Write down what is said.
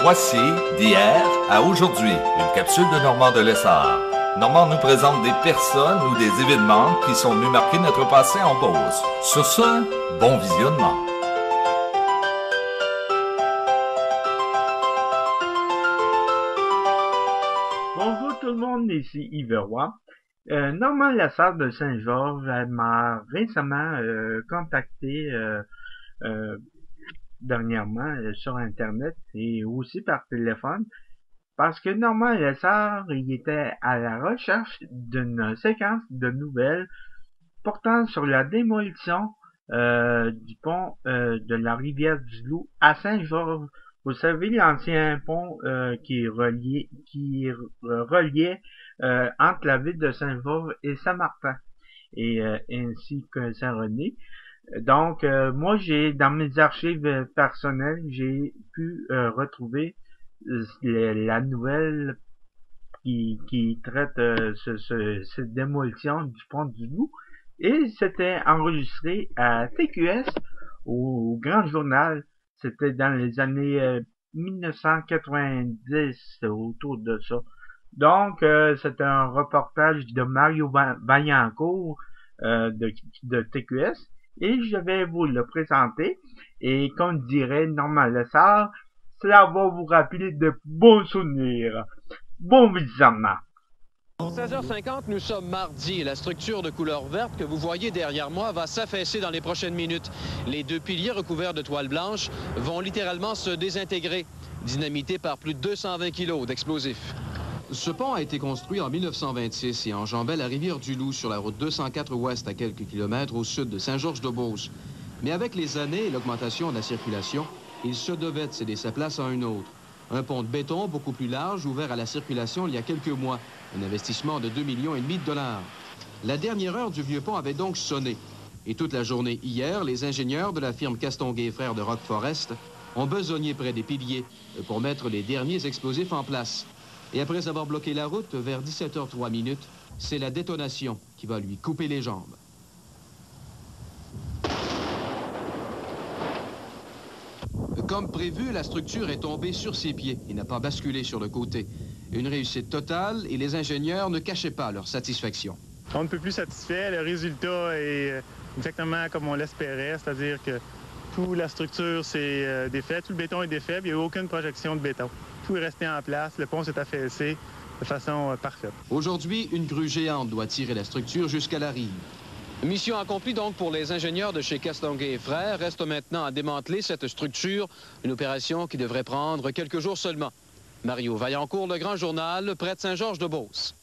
Voici d'hier à aujourd'hui, une capsule de Normand de Lessard. Normand nous présente des personnes ou des événements qui sont venus marquer notre passé en Beauce. Sur ce, bon visionnement. Bonjour tout le monde, ici Yves Roy. Normand Lessard de Saint-Georges m'a récemment contacté dernièrement sur Internet et aussi par téléphone parce que Normand Lessard il était à la recherche d'une séquence de nouvelles portant sur la démolition du pont de la rivière du Loup à Saint-Georges. Vous savez, l'ancien pont qui reliait entre la ville de Saint-Georges et Saint-Martin, et ainsi que Saint-René. Donc, moi, dans mes archives personnelles, j'ai pu retrouver la nouvelle qui traite cette démolition du pont du Loup, et c'était enregistré à TQS au Grand Journal. C'était dans les années 1990, autour de ça. Donc, c'est un reportage de Mario Vaillancourt de TQS, et je vais vous le présenter. Et comme dirait Normand Lessard, cela va vous rappeler de bons souvenirs. Bon visionnement. 16h50, nous sommes mardi. La structure de couleur verte que vous voyez derrière moi va s'affaisser dans les prochaines minutes. Les deux piliers recouverts de toile blanche vont littéralement se désintégrer, dynamités par plus de 220 kilos d'explosifs. Ce pont a été construit en 1926 et enjambait la rivière du Loup sur la route 204 ouest à quelques kilomètres au sud de Saint-Georges-de-Beauce. Mais avec les années et l'augmentation de la circulation, il se devait de céder sa place à un autre. Un pont de béton beaucoup plus large, ouvert à la circulation il y a quelques mois. Un investissement de 2,5 millions de dollars. La dernière heure du vieux pont avait donc sonné. Et toute la journée hier, les ingénieurs de la firme Castonguay et Frères de Rock Forest ont besogné près des piliers pour mettre les derniers explosifs en place. Et après avoir bloqué la route, vers 17h03, c'est la détonation qui va lui couper les jambes. Comme prévu, la structure est tombée sur ses pieds et n'a pas basculé sur le côté. Une réussite totale et les ingénieurs ne cachaient pas leur satisfaction. On ne peut plus satisfait. Le résultat est exactement comme on l'espérait, c'est-à-dire que toute la structure s'est défaite, tout le béton est défait, il n'y a eu aucune projection de béton. Tout est resté en place, le pont s'est affaissé de façon parfaite. Aujourd'hui, une grue géante doit tirer la structure jusqu'à la rive. Mission accomplie donc pour les ingénieurs de chez Castonguay et Frères. Reste maintenant à démanteler cette structure, une opération qui devrait prendre quelques jours seulement. Mario Vaillancourt, Le Grand Journal, près de Saint-Georges-de-Beauce.